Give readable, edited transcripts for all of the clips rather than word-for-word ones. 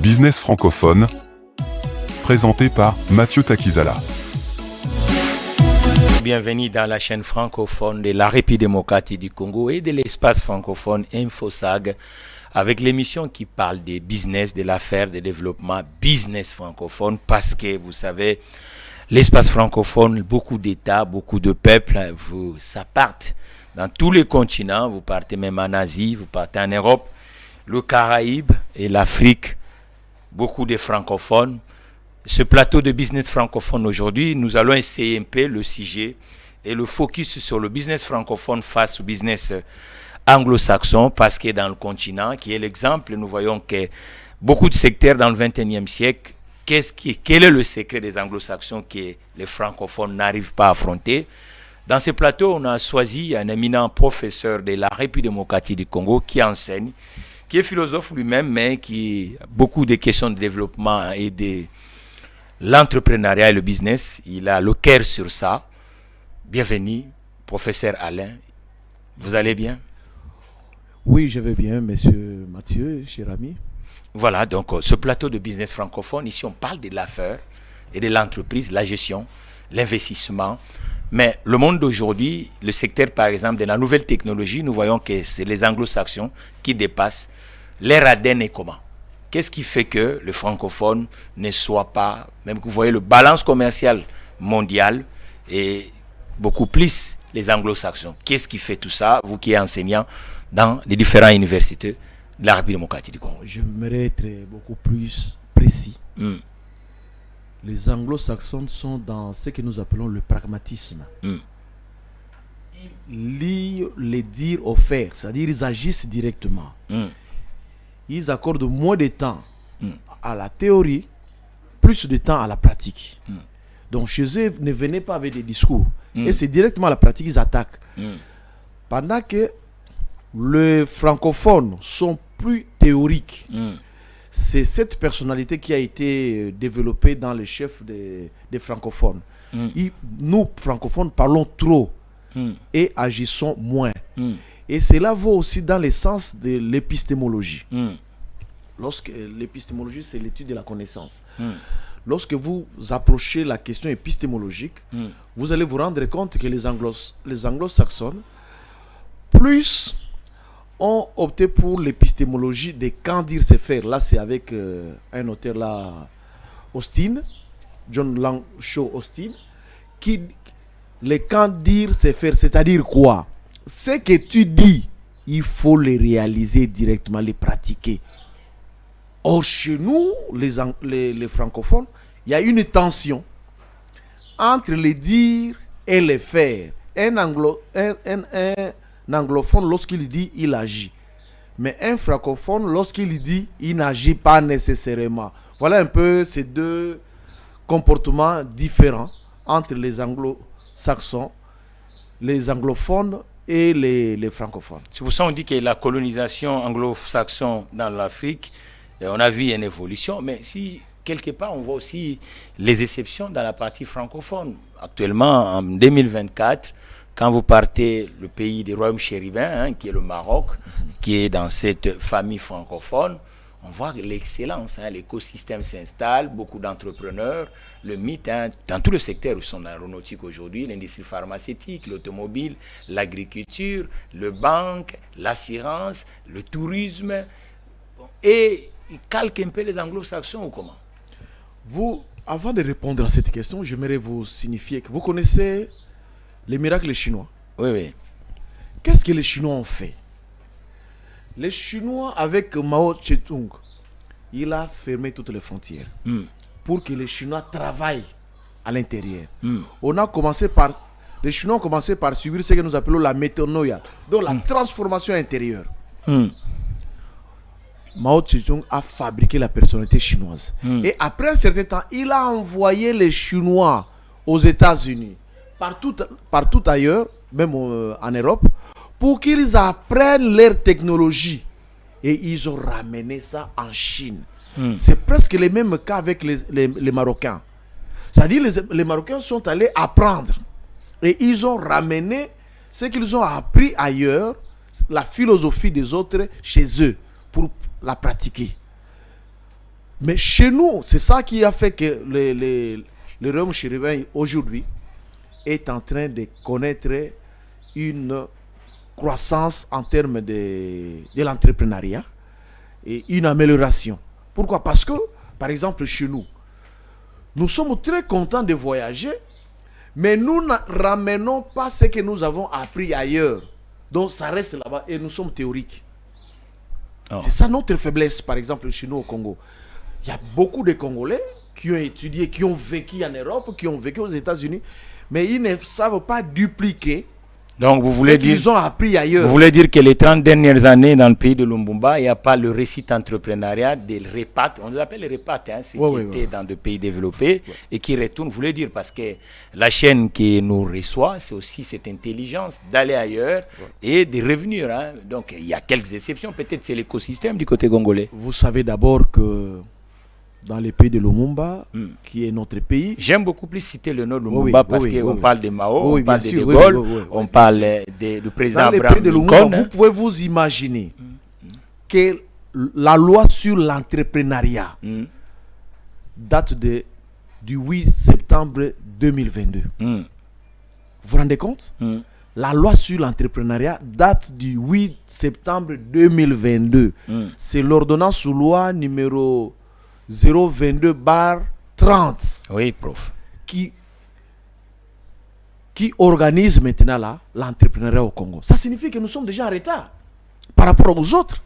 Business francophone, présenté par Mathieu Takizala. Bienvenue dans la chaîne francophone de la République démocratique du Congo et de l'espace francophone InfoSag, avec l'émission qui parle des business, de l'affaire, de développement business francophone, parce que vous savez, l'espace francophone, beaucoup d'États, beaucoup de peuples, ça part dans tous les continents, vous partez même en Asie, vous partez en Europe, le Caraïbe et l'Afrique, beaucoup de francophones. Ce plateau de business francophone aujourd'hui, nous allons essayer un peu le sujet et le focus sur le business francophone face au business anglo-saxon, parce que dans le continent, qui est l'exemple, nous voyons que beaucoup de secteurs dans le XXIe siècle, quel est le secret des anglo-saxons que les francophones n'arrivent pas à affronter? Dans ce plateau, on a choisi un éminent professeur de la République démocratique du Congo qui enseigne, qui est philosophe lui-même, mais qui a beaucoup de questions de développement et de l'entrepreneuriat et le business. Il a le cœur sur ça. Bienvenue, professeur Alain. Vous allez bien? Oui, je vais bien, monsieur Mathieu, cher ami. Voilà, donc ce plateau de business francophone, ici on parle de l'affaire et de l'entreprise, la gestion, l'investissement. Mais le monde d'aujourd'hui, le secteur par exemple de la nouvelle technologie, nous voyons que c'est les anglo-saxons qui dépassent. L'ère ADN est comment? Qu'est-ce qui fait que le francophone ne soit pas, même que vous voyez le balance commerciale mondiale est beaucoup plus les anglo-saxons. Qu'est-ce qui fait tout ça, vous qui êtes enseignant dans les différentes universités de la République démocratique du Congo? J'aimerais être beaucoup plus précis. Les anglo-saxons sont dans ce que nous appelons le pragmatisme. Ils lient les dire au faire, c'est-à-dire ils agissent directement. Ils accordent moins de temps à la théorie, plus de temps à la pratique. Donc chez eux, ne venez pas avec des discours. Et c'est directement à la pratique qu'ils attaquent. Pendant que les francophones sont plus théoriques. C'est cette personnalité qui a été développée dans les chefs des francophones. Nous, francophones, parlons trop et agissons moins. Et cela vaut aussi dans le sens de l'épistémologie. Lorsque l'épistémologie, c'est l'étude de la connaissance. Lorsque vous approchez la question épistémologique, vous allez vous rendre compte que les anglo-saxons, plus ont opté pour l'épistémologie de quand dire c'est faire. Là, c'est avec un auteur là, Austin, John Langshaw Austin, qui les quand dire c'est faire, c'est-à-dire quoi? Ce que tu dis, il faut les réaliser directement, les pratiquer. Or, chez nous, les francophones, il y a une tension entre les dire et les faire. Un anglophone, lorsqu'il dit, il agit. Mais un francophone, lorsqu'il dit, il n'agit pas nécessairement. Voilà un peu ces deux comportements différents entre les anglo-saxons, les anglophones et les francophones. C'est pour ça qu'on dit que la colonisation anglo-saxonne dans l'Afrique, on a vu une évolution, mais si quelque part on voit aussi les exceptions dans la partie francophone. Actuellement, en 2024, quand vous partez le pays des royaumes chérubins, qui est le Maroc, qui est dans cette famille francophone, on voit l'excellence, l'écosystème s'installe, beaucoup d'entrepreneurs, le mythe, dans tout le secteur où sont dans l'aéronautique aujourd'hui, l'industrie pharmaceutique, l'automobile, l'agriculture, le banque, l'assurance, le tourisme, et ils calquent un peu les anglo-saxons ou comment? Vous, avant de répondre à cette question, j'aimerais vous signifier que vous connaissez les miracles chinois. Oui. Qu'est-ce que les Chinois ont fait? Les Chinois, avec Mao Tse-tung, il a fermé toutes les frontières pour que les Chinois travaillent à l'intérieur. Les Chinois ont commencé par subir ce que nous appelons la métanoïa, donc la transformation intérieure. Mao Tse-tung a fabriqué la personnalité chinoise. Et après un certain temps, il a envoyé les Chinois aux États-Unis, partout ailleurs, même en Europe, pour qu'ils apprennent leur technologie. Et ils ont ramené ça en Chine. C'est presque les mêmes cas avec les Marocains. C'est-à-dire les Marocains sont allés apprendre. Et ils ont ramené ce qu'ils ont appris ailleurs, la philosophie des autres chez eux, pour la pratiquer. Mais chez nous, c'est ça qui a fait que le royaume chérubin aujourd'hui est en train de connaître une croissance en termes de l'entrepreneuriat et une amélioration. Pourquoi? Parce que, par exemple, chez nous, nous sommes très contents de voyager, mais nous ne ramenons pas ce que nous avons appris ailleurs. Donc ça reste là-bas et nous sommes théoriques. Oh. C'est ça notre faiblesse, par exemple, chez nous au Congo. Il y a beaucoup de Congolais qui ont étudié, qui ont vécu en Europe, qui ont vécu aux États-Unis, mais ils ne savent pas dupliquer. Donc vous voulez dire, qu'ils ont appris ailleurs. Vous voulez dire que les 30 dernières années dans le pays de Lumumba, il n'y a pas le récit entrepreneuriat des REPAT, on les appelle les REPAT, hein, ceux qui étaient dans des pays développés et qui retournent. Vous voulez dire, parce que la chaîne qui nous reçoit, c'est aussi cette intelligence d'aller ailleurs et de revenir. Hein. Donc il y a quelques exceptions, peut-être c'est l'écosystème du côté congolais. Vous savez d'abord que dans le pays de Lumumba, qui est notre pays. J'aime beaucoup plus citer le nom de Lumumba parce qu'on parle de Mao, on parle de De Gaulle, on parle du président Abraham Lincoln. Dans le pays de Lumumba, vous pouvez vous imaginer que la loi sur l'entrepreneuriat date du 8 septembre 2022. Vous vous rendez compte? La loi sur l'entrepreneuriat date du 8 septembre 2022. C'est l'ordonnance sous loi numéro 022/30. Oui, prof. Qui organise maintenant l'entrepreneuriat au Congo. Ça signifie que nous sommes déjà en retard par rapport aux autres.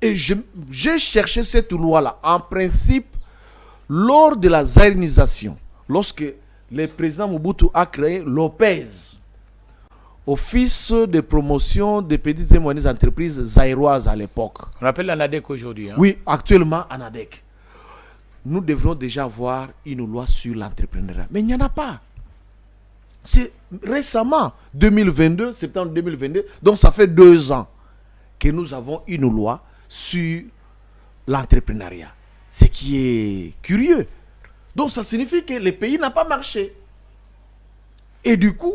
Et j'ai cherché cette loi-là, en principe, lors de la zaïrisation, lorsque le président Mobutu a créé l'OPEZ, Office de promotion des petites et moyennes entreprises zaïroises à l'époque. On appelle l'ANADEC aujourd'hui. Hein? Oui, actuellement ANADEC. Nous devrions déjà avoir une loi sur l'entrepreneuriat. Mais il n'y en a pas. C'est récemment, 2022, septembre 2022, donc ça fait 2 ans que nous avons une loi sur l'entrepreneuriat. Ce qui est curieux. Donc ça signifie que le pays n'a pas marché. Et du coup,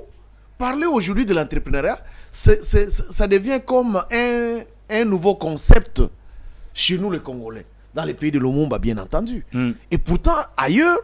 parler aujourd'hui de l'entrepreneuriat, ça devient comme un nouveau concept chez nous les Congolais. Dans les pays de Lumumba, bien entendu. Et pourtant, ailleurs,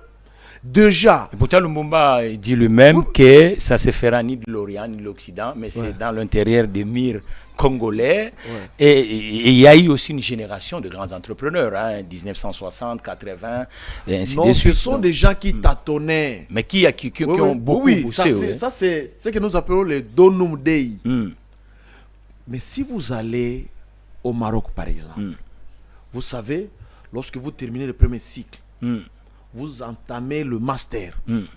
déjà... Et pourtant, Lumumba dit lui-même que ça se fera ni de l'Orient ni de l'Occident, mais c'est dans l'intérieur des murs congolais. Et il y a eu aussi une génération de grands entrepreneurs, hein, 1960, 80, et ainsi de suite. Ce sont des gens qui tâtonnaient. Mais qui ont beaucoup poussé. Ça, c'est ce que nous appelons les Donum Dei. Mais si vous allez au Maroc, par exemple, vous savez, lorsque vous terminez le premier cycle, vous entamez le master. Il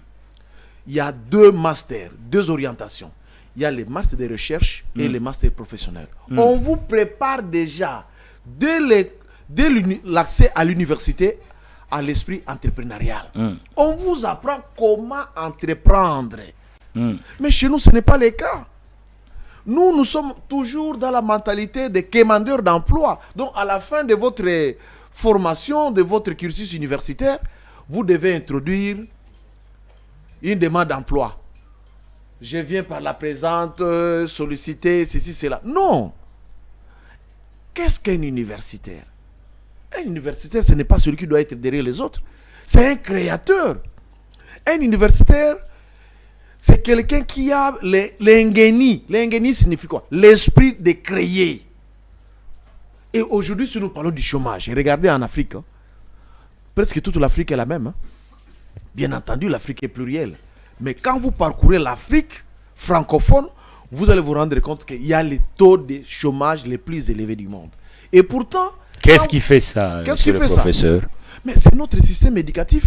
y a 2 masters, 2 orientations. Il y a les masters de recherche et les masters professionnels. On vous prépare déjà, dès l'accès à l'université, à l'esprit entrepreneurial. On vous apprend comment entreprendre. Mais chez nous, ce n'est pas le cas. Nous sommes toujours dans la mentalité des quémandeurs d'emploi. Donc, à la fin de votre formation, de votre cursus universitaire, vous devez introduire une demande d'emploi. Je viens par la présente solliciter ceci, cela. Non. Qu'est-ce qu'un universitaire? Un universitaire, ce n'est pas celui qui doit être derrière les autres. C'est un créateur. Un universitaire, c'est quelqu'un qui a l'ingénie. L'ingénie signifie quoi? L'esprit de créer. Et aujourd'hui, si nous parlons du chômage, et regardez en Afrique, hein, presque toute l'Afrique est la même. Hein. Bien entendu, l'Afrique est plurielle. Mais quand vous parcourez l'Afrique francophone, vous allez vous rendre compte qu'il y a les taux de chômage les plus élevés du monde. Et pourtant... Qu'est-ce qui fait ça, monsieur le professeur? Mais c'est notre système éducatif.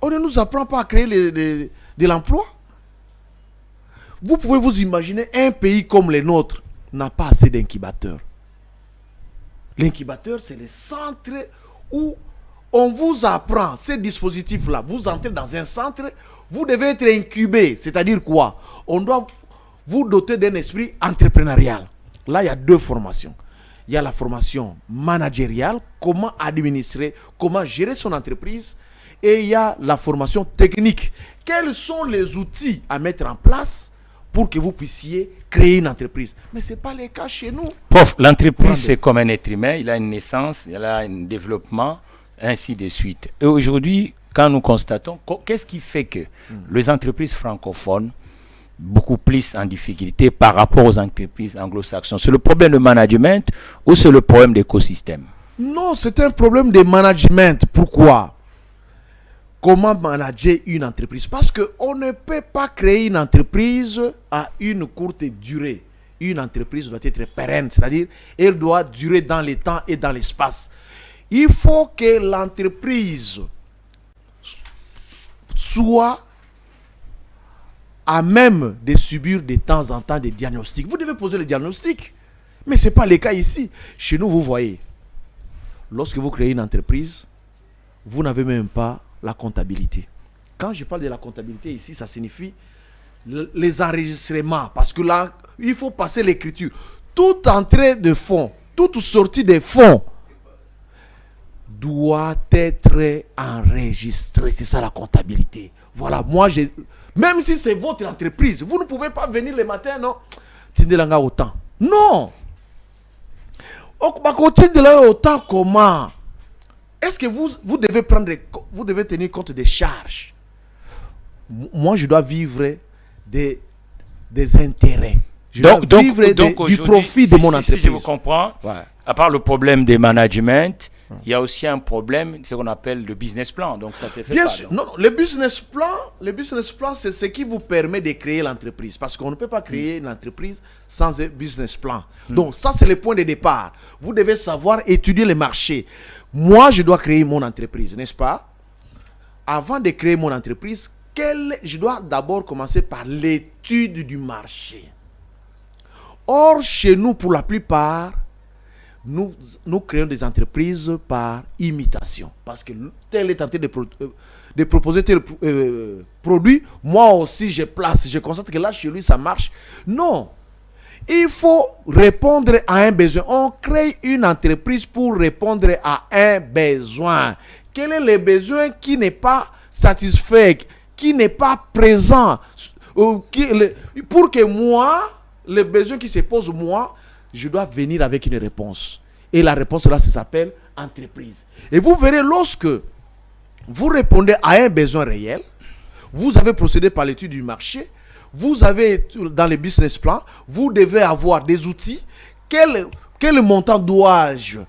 On ne nous apprend pas à créer de l'emploi. Vous pouvez vous imaginer un pays comme le nôtre n'a pas assez d'incubateurs. L'incubateur, c'est le centre où on vous apprend ces dispositifs-là. Vous entrez dans un centre, vous devez être incubé. C'est-à-dire quoi? On doit vous doter d'un esprit entrepreneurial. Là, il y a 2 formations. Il y a la formation managériale, comment administrer, comment gérer son entreprise. Et il y a la formation technique. Quels sont les outils à mettre en place pour pour que vous puissiez créer une entreprise. Mais ce n'est pas le cas chez nous. Prof, l'entreprise, c'est comme un être humain. Il a une naissance, il a un développement, ainsi de suite. Et aujourd'hui, quand nous constatons, qu'est-ce qui fait que les entreprises francophones beaucoup plus en difficulté par rapport aux entreprises anglo-saxonnes? C'est le problème de management ou c'est le problème d'écosystème? Non, c'est un problème de management. Pourquoi? Comment manager une entreprise? Parce qu'on ne peut pas créer une entreprise à une courte durée. Une entreprise doit être pérenne, c'est-à-dire elle doit durer dans le temps et dans l'espace. Il faut que l'entreprise soit à même de subir de temps en temps des diagnostics. Vous devez poser les diagnostics. Mais ce n'est pas le cas ici. Chez nous, vous voyez, lorsque vous créez une entreprise, vous n'avez même pas la comptabilité. Quand je parle de la comptabilité ici, ça signifie les enregistrements. Parce que là, il faut passer l'écriture. Toute entrée de fonds, toute sortie de fonds doit être enregistrée. C'est ça la comptabilité. Voilà, moi, même si c'est votre entreprise, vous ne pouvez pas venir le matin, non? Tindelanga autant. Non! Autant comment? Est-ce que vous devez tenir compte des charges? Moi, je dois vivre des intérêts. Je dois vivre du profit de mon entreprise. Si je vous comprends, à part le problème des management, il y a aussi un problème, ce qu'on appelle le business plan. Donc ça s'est fait. Bien sûr. Non, le business plan, c'est ce qui vous permet de créer l'entreprise. Parce qu'on ne peut pas créer une entreprise sans un business plan. Donc ça, c'est le point de départ. Vous devez savoir étudier le marché. Moi, je dois créer mon entreprise, n'est-ce pas? Avant de créer mon entreprise, je dois d'abord commencer par l'étude du marché. Or, chez nous, pour la plupart, nous créons des entreprises par imitation. Parce que tel est tenté de proposer tel produit, moi aussi je place, je constate que là chez lui ça marche. Non. Il faut répondre à un besoin. On crée une entreprise pour répondre à un besoin. Quel est le besoin qui n'est pas satisfait, qui n'est pas présent? Pour que moi, le besoin qui se pose moi, je dois venir avec une réponse. Et la réponse là, ça s'appelle entreprise. Et vous verrez, lorsque vous répondez à un besoin réel, vous avez procédé par l'étude du marché, vous avez dans le business plan, vous devez avoir des outils. Quel montant dois-je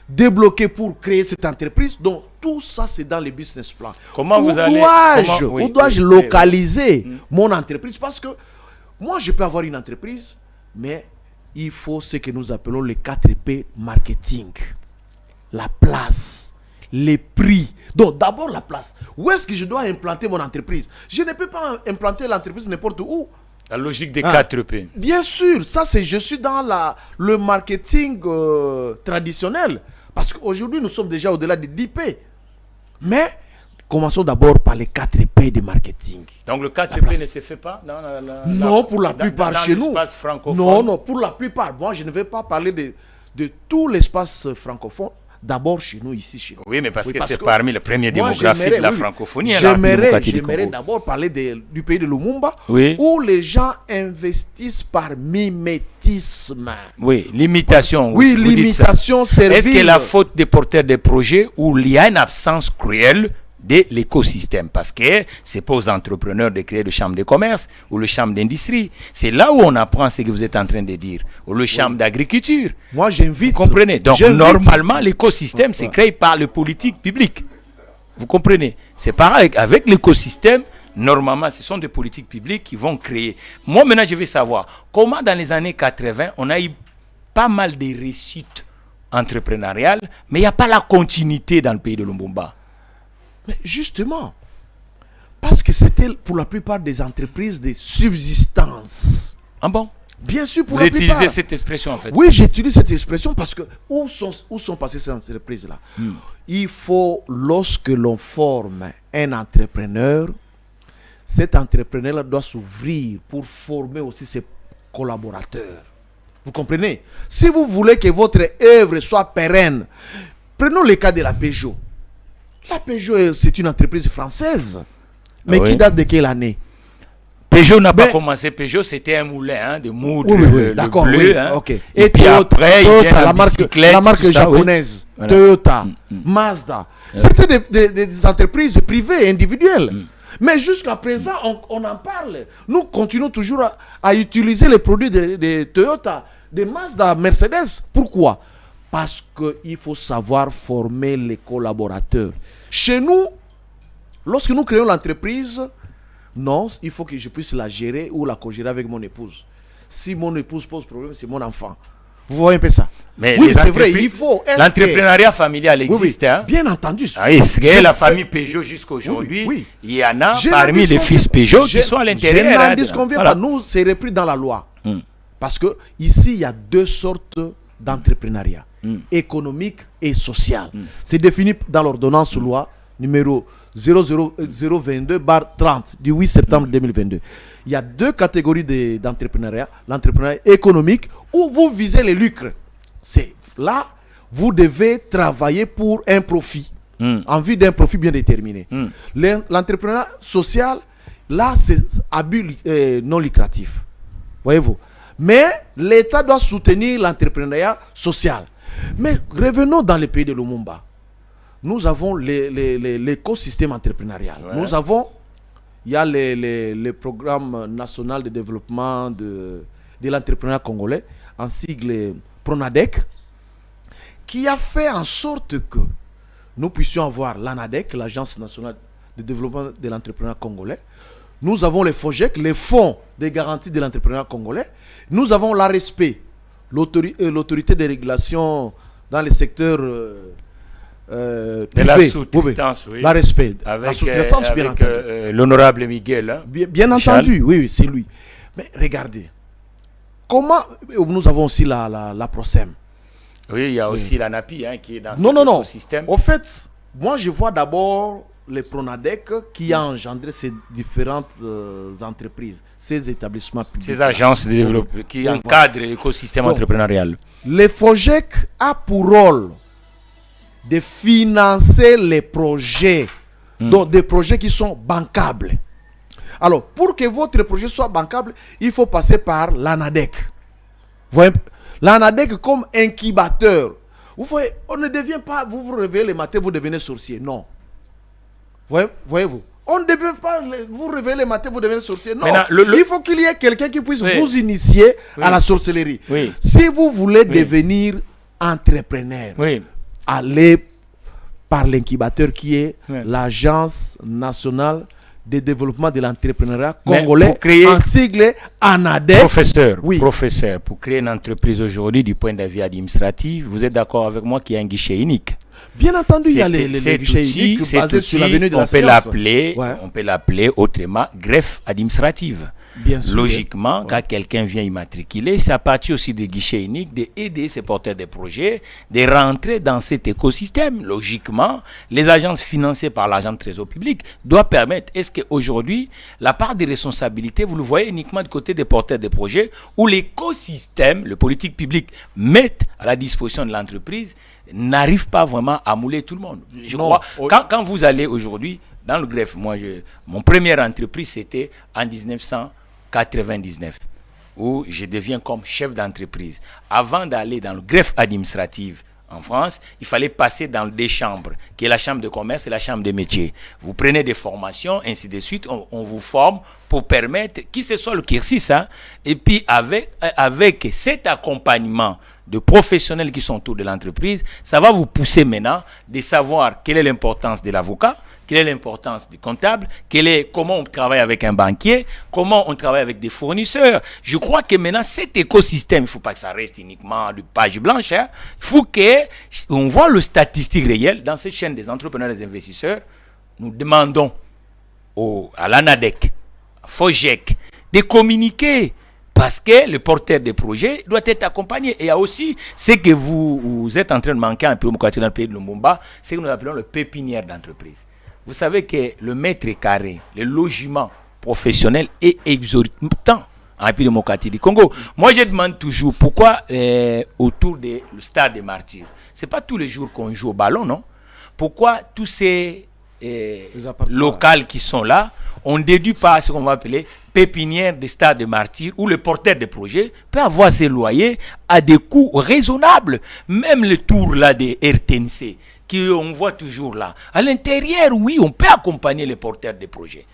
débloquer pour créer cette entreprise? Donc tout ça, c'est dans le business plan. Comment où dois-je localiser mon entreprise? Parce que moi, je peux avoir une entreprise, mais il faut ce que nous appelons les 4P marketing. La place, les prix. Donc d'abord la place. Où est-ce que je dois implanter mon entreprise? Je ne peux pas implanter l'entreprise n'importe où. La logique des 4P. Bien sûr, ça c'est, je suis dans le marketing traditionnel. Parce qu'aujourd'hui nous sommes déjà au-delà des 10P. Mais commençons d'abord par les 4P de marketing. Donc le 4P ne se fait pas non, pour la plupart chez nous. Non, pour la plupart. Moi, je ne vais pas parler de tout l'espace francophone. D'abord chez nous, ici, chez nous. Oui, mais parce que c'est parmi les premières démographies de la francophonie. J'aimerais d'abord parler du pays de Lumumba, où les gens investissent par mimétisme. Oui, l'imitation. Oui, l'imitation servile. Est-ce que la faute des porteurs des projets où il y a une absence cruelle de l'écosystème? Parce que c'est pas aux entrepreneurs de créer le chambre de commerce ou le chambre d'industrie. C'est là où on apprend ce que vous êtes en train de dire. Ou le chambre d'agriculture. Moi, j'invite. Vous comprenez? Donc, normalement, l'écosystème, c'est créé par le politique public. Vous comprenez? C'est pareil avec l'écosystème. Normalement, ce sont des politiques publiques qui vont créer. Moi, maintenant, je veux savoir comment, dans les années 80, on a eu pas mal de réussites entrepreneuriales, mais il n'y a pas la continuité dans le pays de Lumumba. Mais justement, parce que c'était pour la plupart des entreprises de subsistance. Ah bon? Bien sûr, pour la plupart. Vous utilisez cette expression en fait? Oui, j'utilise cette expression parce que où sont passées ces entreprises-là? Il faut, lorsque l'on forme un entrepreneur, cet entrepreneur-là doit s'ouvrir pour former aussi ses collaborateurs. Vous comprenez? Si vous voulez que votre œuvre soit pérenne, prenons le cas de la Peugeot. La Peugeot, c'est une entreprise française. Mais qui date de quelle année? Peugeot n'a pas commencé. Peugeot, c'était un moulin de moudre, le d'accord, bleu. Oui, hein. Okay. Et puis après, il y a la marque japonaise, oui. Toyota, Mazda. C'était des entreprises privées, individuelles. Mais jusqu'à présent, on en parle. Nous continuons toujours à utiliser les produits de Toyota, de Mazda, Mercedes. Pourquoi? Parce qu'il faut savoir former les collaborateurs. Chez nous, lorsque nous créons l'entreprise, non, il faut que je puisse la gérer ou la co-gérer avec mon épouse. Si mon épouse pose problème, c'est mon enfant. Vous voyez un peu ça? Mais oui, c'est vrai, il faut. L'entrepreneuriat familial existe. Oui, hein? Bien entendu. La famille Peugeot jusqu'à aujourd'hui, il y en a parmi les fils Peugeot qui sont à l'intérieur. Je n'en disconviens pas. Nous, c'est repris dans la loi. Parce que ici, il y a deux sortes d'entrepreneuriat, économique et social. C'est défini dans l'ordonnance loi numéro 00022/30 du 8 septembre 2022. Il y a deux catégories d'entrepreneuriat. L'entrepreneuriat économique où vous visez les lucres. C'est là, vous devez travailler pour un profit, en vue d'un profit bien déterminé. L'entrepreneuriat social, là, c'est abus non lucratif. Voyez-vous. Mais l'État doit soutenir l'entrepreneuriat social. Mais revenons dans les pays de Lumumba. Nous avons l'écosystème entrepreneurial. Ouais. Nous avons, il y a le programme national de développement de l'entrepreneuriat congolais, en sigle PRONADEC, qui a fait en sorte que nous puissions avoir l'ANADEC, l'Agence nationale de développement de l'entrepreneuriat congolais. Nous avons les FOGEC, les fonds de garantie de l'entrepreneuriat congolais. Nous avons l'ARESP, l'autorité de régulation dans les secteurs de la sous-traitance, oui. l'ARESP, la sous-traitance, bien entendu. L'honorable Miguel. Hein, bien entendu, oui, c'est lui. Mais regardez, comment nous avons aussi la PROSEM. Oui, il y a aussi la NAPI qui est dans ce système. En fait, moi je vois d'abord les PRONADEC qui a engendré ces différentes entreprises, ces établissements publics. Ces agences de développement qui encadrent l'écosystème entrepreneurial. Les FOGEC a pour rôle de financer les projets, donc des projets qui sont bancables. Alors, pour que votre projet soit bancable, il faut passer par l'ANADEC. Vous voyez, l'ANADEC comme incubateur. Vous voyez, on ne devient pas, vous vous réveillez le matin, vous devenez sorcier. Non. Voyez-vous, on ne devient pas vous réveiller le matin, vous devenez sorcier. Non. Il faut qu'il y ait quelqu'un qui puisse vous initier à la sorcellerie. Oui. Si vous voulez devenir entrepreneur, allez par l'incubateur qui est l'Agence nationale de développement de l'entrepreneuriat congolais, en sigle ANADEC. Professeur, pour créer une entreprise aujourd'hui du point de vue administratif, vous êtes d'accord avec moi qu'il y a un guichet unique? Bien entendu, il y a les guichets uniques basés sur l'avenue de la science. On peut l'appeler autrement greffe administrative. Bien sûr. Logiquement, quand quelqu'un vient immatriculer, c'est à partir aussi des guichets uniques d'aider ces porteurs de projets de rentrer dans cet écosystème. Logiquement, les agences financées par l'agent de trésor public doivent permettre, est-ce qu'aujourd'hui, la part des responsabilités, vous le voyez uniquement du côté des porteurs de projets, où l'écosystème, le politique public, mettent à la disposition de l'entreprise, n'arrive pas vraiment à mouler tout le monde. Je crois, quand vous allez aujourd'hui dans le greffe, mon première entreprise, c'était en 1999, où je deviens comme chef d'entreprise. Avant d'aller dans le greffe administratif en France, il fallait passer dans des chambres, qui est la chambre de commerce et la chambre de métier. Vous prenez des formations, ainsi de suite, on vous forme pour permettre, qui ce soit le cursus, et puis avec cet accompagnement de professionnels qui sont autour de l'entreprise, ça va vous pousser maintenant de savoir quelle est l'importance de l'avocat, quelle est l'importance du comptable, comment on travaille avec un banquier, comment on travaille avec des fournisseurs. Je crois que maintenant, cet écosystème, il ne faut pas que ça reste uniquement de page blanche. Il faut qu'on voit le statistique réel dans cette chaîne des entrepreneurs et des investisseurs. Nous demandons à l'ANADEC, à FOGEC, de communiquer. Parce que le porteur de projet doit être accompagné. Et il y a aussi ce que vous êtes en train de manquer dans le pays de Lumumba, c'est ce que nous appelons le pépinière d'entreprise. Vous savez que le mètre carré, le logement professionnel est exorbitant en République démocratique du Congo. Moi, je demande toujours pourquoi autour du stade des Martyrs, ce n'est pas tous les jours qu'on joue au ballon, non? Pourquoi tous ces locaux qui sont là, on ne déduit pas ce qu'on va appeler pépinière des stades de martyrs où le porteur de projet peut avoir ses loyers à des coûts raisonnables. Même le tour là des RTNC, qu'on voit toujours là. À l'intérieur, oui, on peut accompagner les porteurs de projets.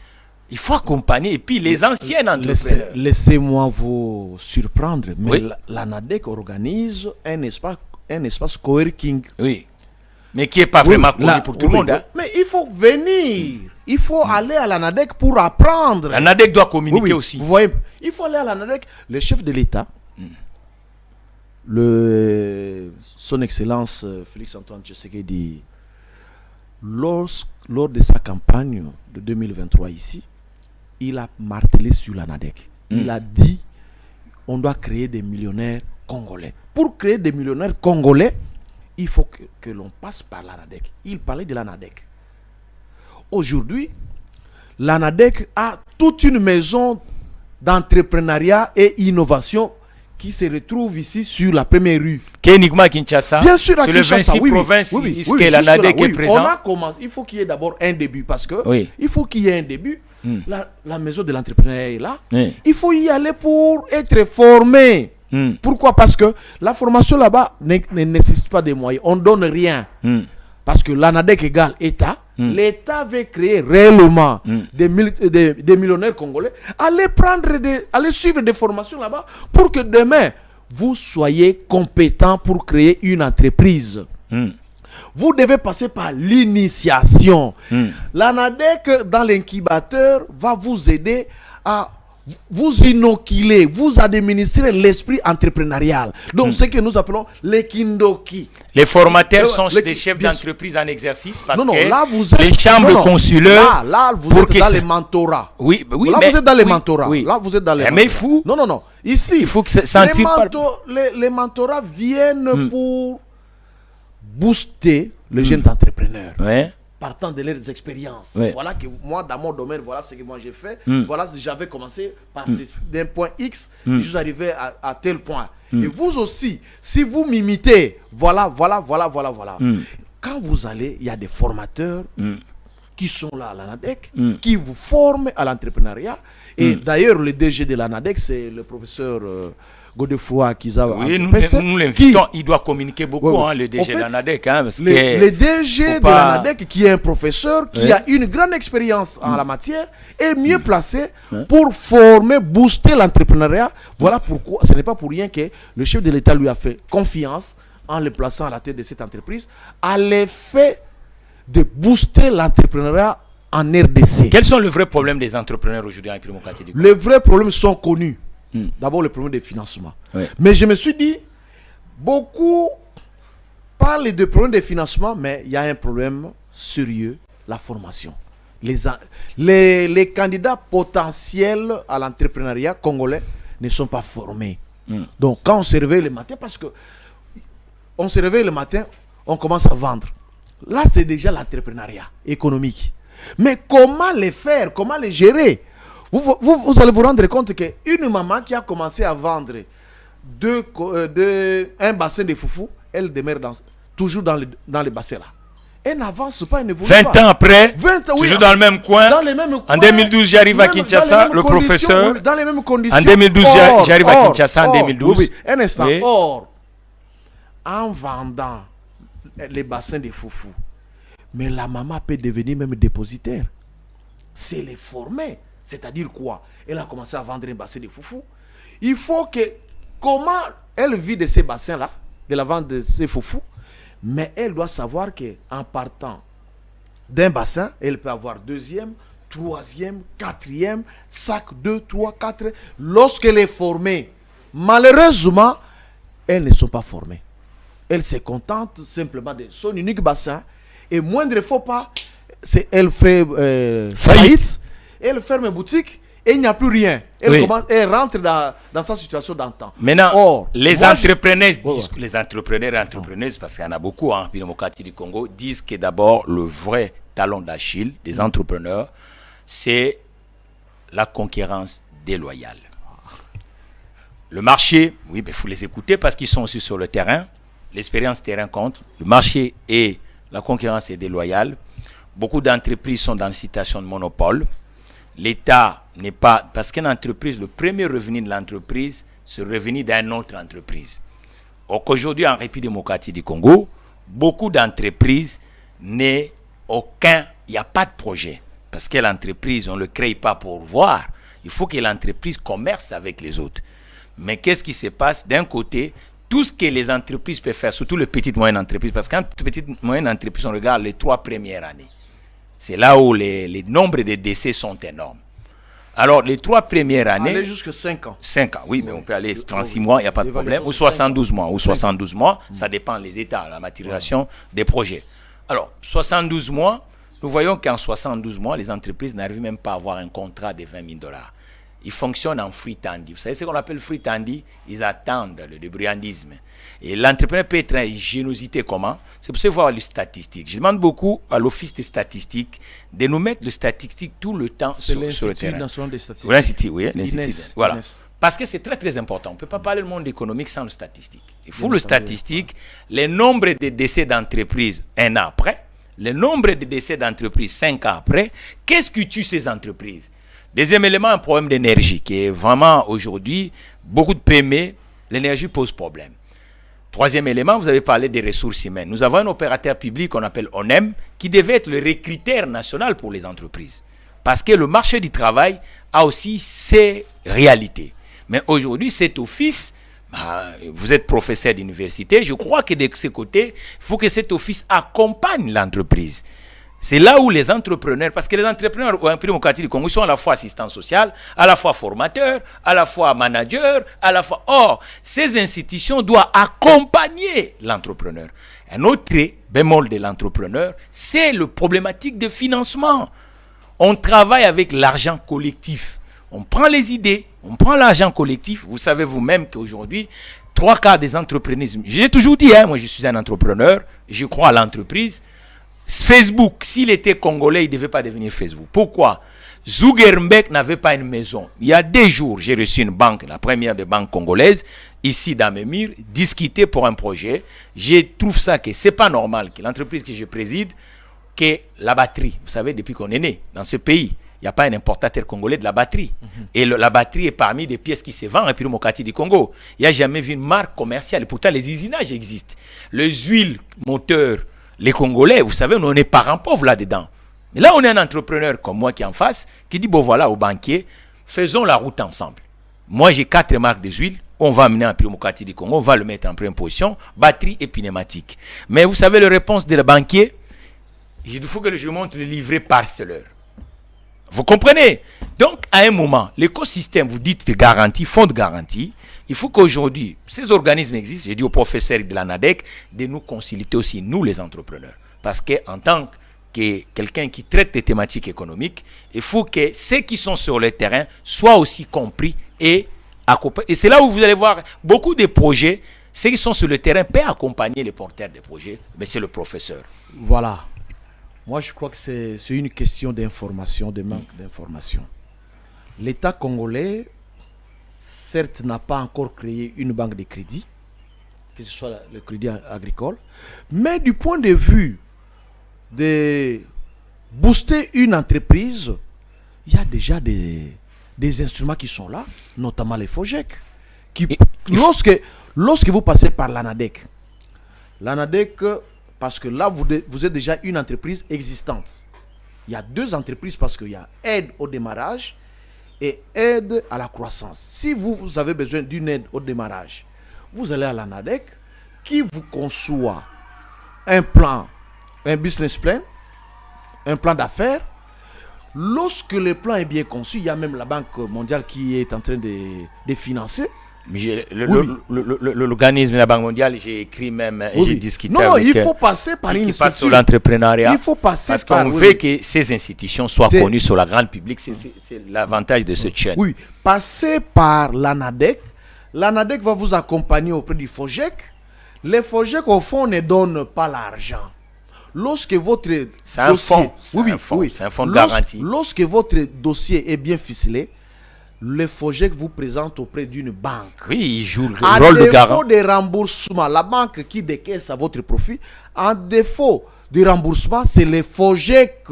Il faut accompagner, et puis les anciens entrepreneurs. Laissez-moi vous surprendre, mais Oui. l'ANADEC organise un espace coworking. Oui. Mais qui n'est pas vraiment connu pour tout le monde. Hein. Mais il faut venir. Il faut aller à l'ANADEC pour apprendre. L'ANADEC doit communiquer aussi. Vous voyez, il faut aller à l'ANADEC. Le chef de l'État, son Excellence Félix-Antoine Tshisekedi, lors de sa campagne de 2023 ici, il a martelé sur l'ANADEC. Il a dit on doit créer des millionnaires congolais. Pour créer des millionnaires congolais, il faut que l'on passe par l'ANADEC. Il parlait de l'ANADEC. Aujourd'hui, l'ANADEC a toute une maison d'entrepreneuriat et innovation qui se retrouve ici sur la première rue. Qui est uniquement à Kinshasa. Bien sûr, à sur Kinshasa, les 26 provinces, oui, que l'ANADEC est on présent. a commencé. Il faut qu'il y ait d'abord un début parce que Oui. il faut qu'il y ait un début. Mm. La maison de l'entrepreneuriat est là. Oui. Il faut y aller pour être formé. Mm. Pourquoi? Parce que la formation là-bas ne nécessite pas de moyens. On ne donne rien. Mm. Parce que l'ANADEC égale État. Mm. L'État veut créer réellement Mm. des millionnaires congolais. Allez suivre des formations là-bas pour que demain, vous soyez compétent pour créer une entreprise. Mm. Vous devez passer par l'initiation. Mm. L'ANADEC, dans l'incubateur, va vous aider à vous inoculer, vous administrer l'esprit entrepreneurial. Donc, ce que nous appelons les kindoki. Les formateurs sont Les- des chefs bien d'entreprise en exercice parce Non, non, que là, vous êtes, les chambres non, consulaires. Là, vous pour êtes que dans ça- les mentorats. Oui, oui, Là, mais vous êtes dans les oui, mentorats. oui. Là, vous êtes dans les Mais mentorats. il faut. Non, non, non. Ici, Il faut que ça sentir par- les mentorats viennent pour booster les jeunes entrepreneurs. Ouais. Partant de leurs expériences. Ouais. Voilà que moi, dans mon domaine, voilà ce que moi j'ai fait. Mm. Voilà si j'avais commencé par d'un point X, Mm. je suis arrivé à tel point. Et vous aussi, si vous m'imitez, voilà. Mm. Quand vous allez, il y a des formateurs Mm. qui sont là à l'ANADEC, Mm. qui vous forment à l'entrepreneuriat. Et d'ailleurs, le DG de l'ANADEC, c'est le professeur Godefroy Kizawa. Oui, nous l'invitons. Il doit communiquer beaucoup, Ouais, ouais. le DG En de fait, l'ANADEC. Hein, parce le que DG faut de pas- l'ANADEC, qui est un professeur, qui Ouais. a une grande expérience en la matière, est mieux placé Ouais. pour former, booster l'entrepreneuriat. Voilà pourquoi, ce n'est pas pour rien que le chef de l'État lui a fait confiance en le plaçant à la tête de cette entreprise, à l'effet de booster l'entrepreneuriat en RDC. Quels sont les vrais problèmes des entrepreneurs aujourd'hui en République démocratique du Congo? Les vrais problèmes sont connus. Mm. D'abord, le problème des financements. Ouais. Mais je me suis dit, beaucoup parlent de problème de financement, mais il y a un problème sérieux, la formation. Les candidats potentiels à l'entrepreneuriat congolais ne sont pas formés. Mm. Donc, quand on se réveille le matin, parce que on se réveille le matin, on commence à vendre. Là, c'est déjà l'entrepreneuriat économique. Mais comment les faire? Comment les gérer? Vous allez vous rendre compte qu'une maman qui a commencé à vendre un bassin de foufou, elle demeure toujours dans le bassin là. Elle n'avance pas, elle ne évolue 20 pas. ans après, 20 ans, oui, toujours dans le même coin. dans les mêmes En coins, 2012, j'arrive à même Kinshasa, dans les mêmes le conditions, professeur. oui, dans les mêmes conditions. En 2012, Or, j'arrive à Kinshasa en 2012. Oui, oui. Un instant. Oui. Or, en vendant les bassins de foufou, mais la maman peut devenir même dépositaire. C'est les former. C'est-à-dire quoi? Elle a commencé à vendre un bassin de foufou. Il faut que... Comment elle vit de ces bassins-là, de la vente de ces foufous, mais elle doit savoir qu'en partant d'un bassin, elle peut avoir deuxième, troisième, quatrième, sac 2, 3, 4. Lorsqu'elle est formée, malheureusement, elles ne sont pas formées. Elle se contente simplement de son unique bassin. Et moindre faux pas, elle fait faillite. Elle ferme une boutique et il n'y a plus rien. Elle, elle rentre dans sa situation d'antan. Maintenant, or, les entrepreneurs disent, ouais. les entrepreneurs et entrepreneuses, parce qu'il y en a beaucoup en République démocratique du Congo, disent que d'abord, le vrai talon d'Achille des entrepreneurs, c'est la concurrence déloyale. Le marché, oui, il faut les écouter parce qu'ils sont aussi sur le terrain. L'expérience terrain compte. Le marché et la concurrence est déloyale. Beaucoup d'entreprises sont dans une situation de monopole. L'État n'est pas... Parce qu'une entreprise, le premier revenu de l'entreprise, c'est le revenu d'une autre entreprise. Or qu'aujourd'hui, en République démocratique du Congo, beaucoup d'entreprises n'est aucun... Il n'y a pas de projet. Parce que l'entreprise, on ne le crée pas pour voir. Il faut que l'entreprise commerce avec les autres. Mais qu'est-ce qui se passe? D'un côté, tout ce que les entreprises peuvent faire, surtout les petites et moyennes entreprises, parce qu'en petite et moyenne entreprise, on regarde les 3 premières années. C'est là où les nombres de décès sont énormes. Alors, les 3 premières années... Aller jusqu'à 5 ans. 5 ans, oui, mais on peut aller 36 mois, il n'y a pas de problème. Ou 72 mois. Ou 72 mois, ça dépend des états, la maturation des projets. Alors, 72 mois, nous voyons qu'en 72 mois, les entreprises n'arrivent même pas à avoir un contrat de 20 000 $. Ils fonctionnent en free tandy. Vous savez ce qu'on appelle free tandy? Ils attendent le débrouillardisme. Et l'entrepreneur peut être une génosité comment? C'est pour ça qu'il faut avoir les statistiques. Je demande beaucoup à l'Office des statistiques de nous mettre les statistiques tout le temps sur le terrain. National des statistiques. L'Institut, oui, l'Institut. Inès. Voilà. Inès. Parce que c'est très très important. On ne peut pas parler du monde économique sans le statistique. Il faut le statistique, le nombre de décès d'entreprises 1 an après, le nombre de décès d'entreprises 5 ans après. Qu'est-ce qui tue ces entreprises? Deuxième élément, un problème d'énergie qui est vraiment aujourd'hui, beaucoup de PME, l'énergie pose problème. Troisième élément, vous avez parlé des ressources humaines. Nous avons un opérateur public qu'on appelle ONEM qui devait être le recruteur national pour les entreprises. Parce que le marché du travail a aussi ses réalités. Mais aujourd'hui, cet office, vous êtes professeur d'université, je crois que de ce côté, il faut que cet office accompagne l'entreprise. C'est là où les entrepreneurs, parce que les entrepreneurs au République démocratique du Congo sont à la fois assistants sociaux, à la fois formateurs, à la fois managers, à la fois... Or, ces institutions doivent accompagner l'entrepreneur. Un autre bémol de l'entrepreneur, c'est le problématique de financement. On travaille avec l'argent collectif. On prend les idées, on prend l'argent collectif. Vous savez vous-même qu'aujourd'hui, 3/4 des entrepreneurs... J'ai toujours dit, moi je suis un entrepreneur, je crois à l'entreprise. Facebook, s'il était congolais, il ne devait pas devenir Facebook. Pourquoi? Zuckerberg n'avait pas une maison. Il y a 2 jours, j'ai reçu une banque, la première des banques congolaises, ici dans mes murs, discuter pour un projet. Je trouve ça que ce n'est pas normal que l'entreprise que je préside, que la batterie, vous savez, depuis qu'on est né dans ce pays, il n'y a pas un importateur congolais de la batterie. Et la batterie est parmi des pièces qui se vendent et puis le Mokati du Congo. Il n'y a jamais vu une marque commerciale. Et pourtant, les usinages existent. Les huiles, moteurs, les Congolais, vous savez, on est parents pauvres là-dedans. Mais là, on est un entrepreneur comme moi qui est en face, qui dit, bon voilà, au banquier, faisons la route ensemble. Moi, j'ai 4 marques de huile, on va amener un peu au Mokati du Congo, on va le mettre en première position, batterie et pneumatique. Mais vous savez, la réponse de la banquier, il faut que je montre le livret parcelleur. Vous comprenez? Donc, à un moment, l'écosystème, vous dites de garantie, fonds de garantie, il faut qu'aujourd'hui, ces organismes existent. J'ai dit au professeur de l'ANADEC de nous consulter aussi, nous les entrepreneurs. Parce qu'en tant que quelqu'un qui traite des thématiques économiques, il faut que ceux qui sont sur le terrain soient aussi compris et accompagnés. Et c'est là où vous allez voir beaucoup de projets, ceux qui sont sur le terrain peuvent accompagner les porteurs des projets, mais c'est le professeur. Voilà. Moi, je crois que c'est une question d'information, de manque d'information. L'État congolais, certes, n'a pas encore créé une banque de crédit, que ce soit le crédit agricole, mais du point de vue de booster une entreprise, il y a déjà des instruments qui sont là, notamment les FOGEC. Lorsque vous passez par l'ANADEC, parce que là, vous êtes déjà une entreprise existante. Il y a 2 entreprises parce qu'il y a aide au démarrage et aide à la croissance. Si vous avez besoin d'une aide au démarrage, vous allez à l'ANADEC qui vous conçoit un plan, un business plan, un plan d'affaires. Lorsque le plan est bien conçu, il y a même la Banque mondiale qui est en train de financer. L'organisme de la Banque mondiale, j'ai écrit même, j'ai discuté avec... Non, il faut passer par une qui passe sur l'entrepreneuriat. Il faut passer parce qu'on veut que ces institutions soient connues sur la grande public. C'est l'avantage de cette chaîne. Oui, passer par l'ANADEC. L'ANADEC va vous accompagner auprès du FOGEC. Les FOGEC, au fond, ne donnent pas l'argent. Lorsque votre dossier... C'est un fonds. C'est un fonds de garantie. Lorsque votre dossier est bien ficelé, le FOGEC vous présente auprès d'une banque. Oui, il joue le rôle de garant. En défaut de remboursement, la banque qui décaisse à votre profit, en défaut de remboursement, c'est le FOGEC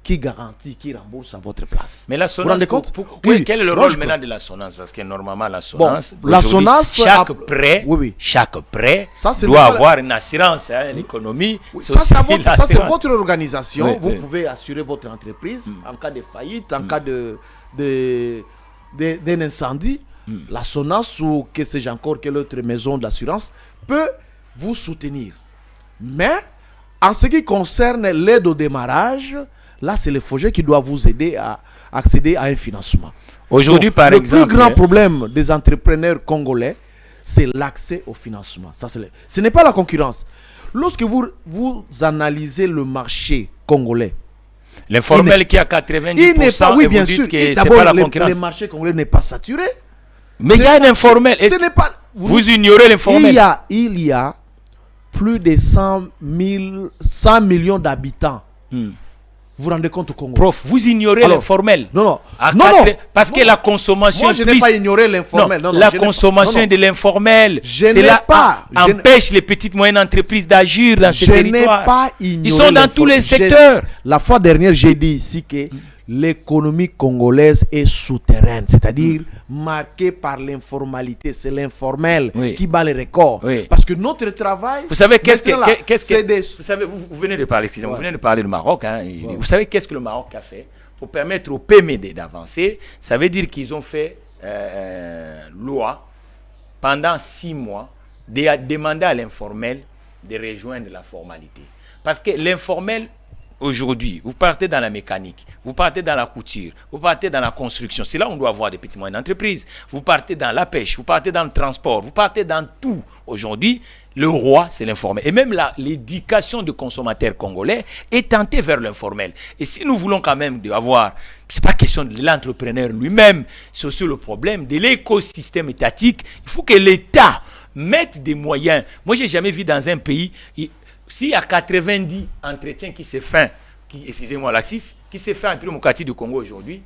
qui garantit, qui rembourse à votre place. Mais la Vous vous rendez SONAS, compte? quel est le rôle maintenant de la SONAS? Parce que normalement, la SONAS, la SONAS chaque prêt, chaque prêt doit avoir une assurance. L'économie, ça, c'est votre organisation. Vous pouvez assurer votre entreprise en cas de faillite, en cas d'un incendie. La SONAS ou que sais-je encore, quelle autre maison d'assurance peut vous soutenir. Mais en ce qui concerne l'aide au démarrage, là, c'est le FOGE qui doit vous aider à accéder à un financement. Aujourd'hui, par exemple, le plus grand problème des entrepreneurs congolais, c'est l'accès au financement. Ce n'est pas la concurrence. Lorsque vous analysez le marché congolais, l'informel qui a 90%, oui, et bien vous sûr, dites que c'est pas la concurrence. Le marché congolais n'est pas saturé. Mais il y a un informel. Vous ignorez l'informel. Il y a plus de 100 millions d'habitants. Vous vous rendez compte au Congo? Prof, vous ignorez l'informel. Non. Parce que la consommation... Moi, je n'ai pas ignoré l'informel. La consommation de l'informel, empêche les petites et moyennes entreprises d'agir dans ces territoires. Pas ignoré. Ils sont dans tous les secteurs. La fois dernière, j'ai dit ici que l'économie congolaise est souterraine, c'est-à-dire marquée par l'informalité. C'est l'informel qui bat les records. Parce que notre travail... Vous savez vous savez, vous venez de parler, excusez-moi, vous venez de parler du Maroc. Vous savez qu'est-ce que le Maroc a fait pour permettre au PMD d'avancer? Ça veut dire qu'ils ont fait loi pendant 6 mois de demander à l'informel de rejoindre la formalité. Parce que l'informel, aujourd'hui, vous partez dans la mécanique, vous partez dans la couture, vous partez dans la construction. C'est là où on doit avoir des petites et moyennes entreprises. Vous partez dans la pêche, vous partez dans le transport, vous partez dans tout. Aujourd'hui, le roi, c'est l'informel. Et même l'éducation du consommateur congolais est tentée vers l'informel. Et si nous voulons quand même avoir, c'est pas question de l'entrepreneur lui-même, c'est aussi le problème de l'écosystème étatique. Il faut que l'État mette des moyens. Moi, j'ai jamais vu dans un pays... S'il y a 90 entretiens qui se font, excusez-moi l'axis, qui se fait entre le Mokati du Congo aujourd'hui,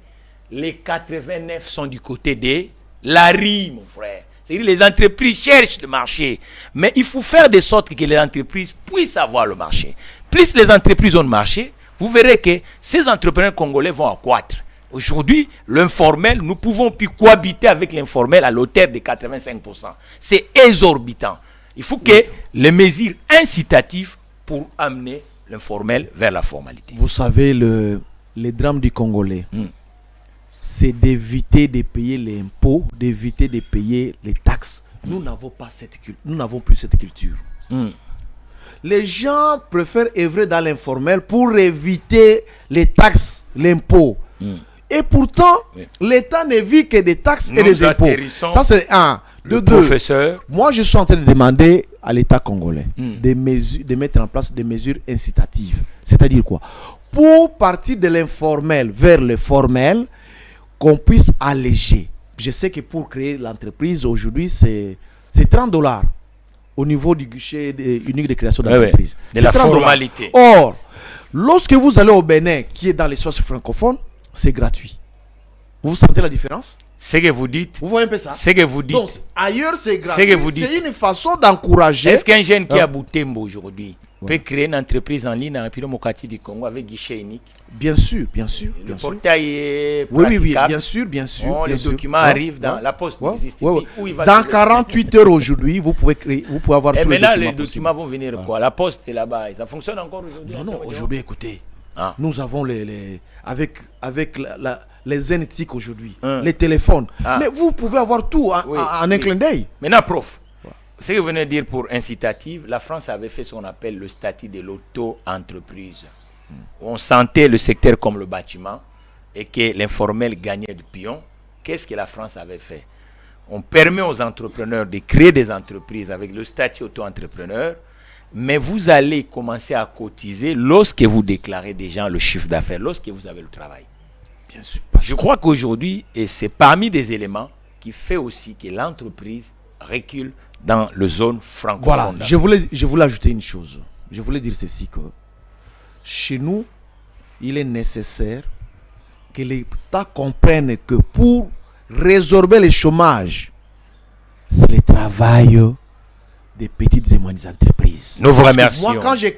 les 89 sont du côté de l'ARI, mon frère. C'est-à-dire les entreprises cherchent le marché. Mais il faut faire de sorte que les entreprises puissent avoir le marché. Plus les entreprises ont le marché, vous verrez que ces entrepreneurs congolais vont accroître. Aujourd'hui, l'informel, nous pouvons plus cohabiter avec l'informel à l'auteur de 85%. C'est exorbitant. Il faut que les mesures incitatives pour amener l'informel vers la formalité. Vous savez, le drame du Congolais, c'est d'éviter de payer les impôts, d'éviter de payer les taxes. Nous n'avons plus cette culture. Les gens préfèrent œuvrer dans l'informel pour éviter les taxes, l'impôt. Et pourtant, l'État ne vit que des taxes et des impôts. Ça, c'est un. Professeur. Moi, je suis en train de demander à l'État congolais de mettre en place des mesures incitatives. C'est-à-dire quoi? Pour partir de l'informel vers le formel, qu'on puisse alléger. Je sais que pour créer l'entreprise, aujourd'hui, c'est $30 au niveau du guichet unique de création d'entreprise. De la formalité. Or, lorsque vous allez au Bénin, qui est dans l'espace francophone, c'est gratuit. Vous sentez la différence? Ce que vous dites. Vous voyez un peu ça? Ce que vous dites. Donc, ailleurs, c'est gratuit. C'est une façon d'encourager. Est-ce qu'un jeune qui est à Boutembo aujourd'hui peut créer une entreprise en ligne en République démocratique du Congo avec guichet unique? Bien sûr. Le portail est praticable. Oui, bien sûr. Les documents arrivent dans la poste. Dans 48 heures aujourd'hui, vous pouvez avoir tous les documents. Et maintenant, les documents vont venir quoi? La poste est là-bas. Ça fonctionne encore aujourd'hui? Non, aujourd'hui, écoutez. Nous avons avec les Zentic aujourd'hui, les téléphones. Mais vous pouvez avoir tout en un clin d'œil. Maintenant, prof, ce que vous venez de dire pour incitative, la France avait fait ce qu'on appelle le statut de l'auto-entreprise. On sentait le secteur comme le bâtiment et que l'informel gagnait du pion. Qu'est-ce que la France avait fait? On permet aux entrepreneurs de créer des entreprises avec le statut auto-entrepreneur, mais vous allez commencer à cotiser lorsque vous déclarez déjà le chiffre d'affaires, lorsque vous avez le travail. Bien sûr. Je crois qu'aujourd'hui, et c'est parmi des éléments qui fait aussi que l'entreprise recule dans la zone francophone. Voilà, je voulais ajouter une chose. Je voulais dire ceci, que chez nous, il est nécessaire que l'État comprenne que pour résorber le chômage, c'est le travail des petites et moyennes entreprises. Nous vous remercions. Moi, quand j'ai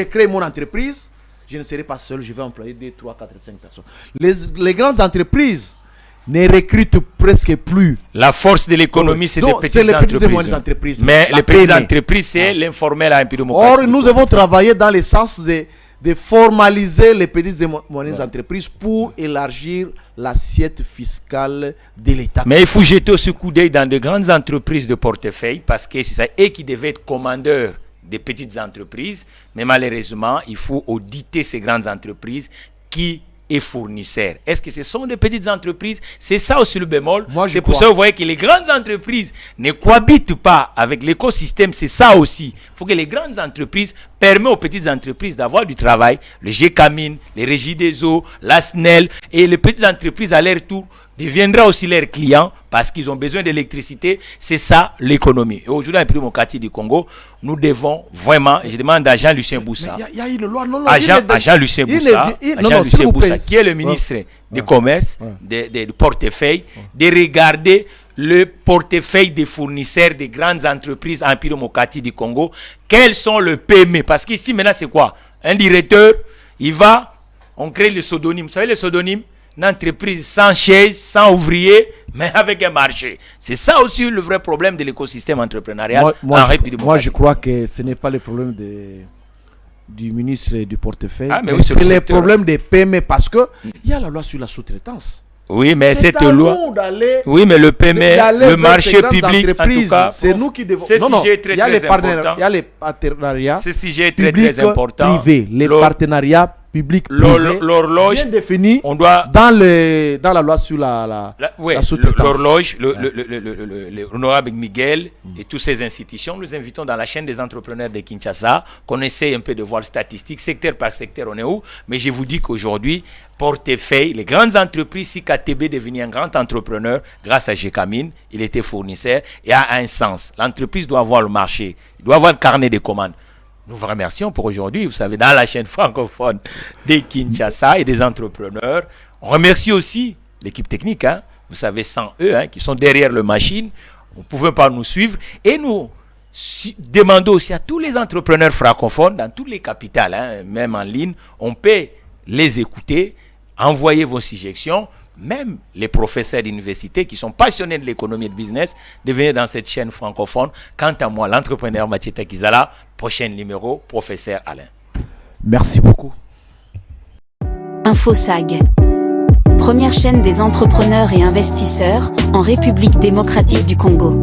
créé mon entreprise, je ne serai pas seul, je vais employer 2, 3, 4, 5 personnes. Les grandes entreprises ne recrutent presque plus. La force de l'économie, c'est les petites et moyennes entreprises. Mais les petites entreprises, c'est l'informel à un peu de Or, nous devons travailler dans le sens de formaliser les petites et moyennes entreprises pour élargir l'assiette fiscale de l'État. Mais il faut jeter aussi coup d'œil dans de grandes entreprises de portefeuille parce que c'est eux qui devaient être commandeurs des petites entreprises. Mais malheureusement, il faut auditer ces grandes entreprises qui est fournisseur. Est-ce que ce sont des petites entreprises? C'est ça aussi le bémol. C'est pour ça que vous voyez que les grandes entreprises ne cohabitent pas avec l'écosystème. C'est ça aussi. Il faut que les grandes entreprises permettent aux petites entreprises d'avoir du travail. Le GCAMIN, les régies des eaux, la SNEL et les petites entreprises à leur tour deviendra aussi leurs clients parce qu'ils ont besoin d'électricité. C'est ça l'économie. Et aujourd'hui, dans le pays démocratique du Congo, nous devons vraiment, je demande à Jean-Lucien Boussa, il y a une loi, non, à Jean-Lucien Boussa, qui est le ministre du Commerce, du portefeuille, de regarder le portefeuille des fournisseurs des grandes entreprises en pays démocratique du Congo. Quels sont le PME? Parce qu'ici, maintenant, c'est quoi? Un directeur, il va, on crée le pseudonyme. Vous savez le pseudonyme? Une entreprise sans chaise, sans ouvrier, mais avec un marché. C'est ça aussi le vrai problème de l'écosystème entrepreneurial en République démocratique. Moi, je crois que ce n'est pas le problème du ministre du portefeuille. Ah, mais oui, c'est le problème des PME parce qu'il y a la loi sur la sous-traitance. Oui, mais cette loi. Oui, mais le PME, le marché public, en tout cas. C'est nous qui devons. Il y a les partenariats. Ce sujet est très important. Privé, les partenariats public l'horloge bien défini on doit dans la loi sur la sous-traitance. L'horloge, l'honorable Miguel et toutes ces institutions, nous invitons dans la chaîne des entrepreneurs de Kinshasa qu'on essaie un peu de voir statistiques secteur par secteur on est où, mais je vous dis qu'aujourd'hui portefeuille, les grandes entreprises, si KTB est devenu un grand entrepreneur grâce à GCAMIN, il était fournisseur et a un sens. L'entreprise doit avoir le marché, il doit avoir le carnet de commandes. Nous vous remercions pour aujourd'hui. Vous savez, dans la chaîne francophone des Kinshasa et des entrepreneurs, on remercie aussi l'équipe technique. Vous savez, sans eux, qui sont derrière la machine, vous ne pouvez pas nous suivre. Et nous demandons aussi à tous les entrepreneurs francophones dans toutes les capitales, même en ligne, on peut les écouter, envoyer vos suggestions. Même les professeurs d'université qui sont passionnés de l'économie et de business deviennent dans cette chaîne francophone. Quant à moi, l'entrepreneur Mathieu Takizala, prochain numéro, professeur Alain. Merci beaucoup. InfoSag, première chaîne des entrepreneurs et investisseurs en République démocratique du Congo.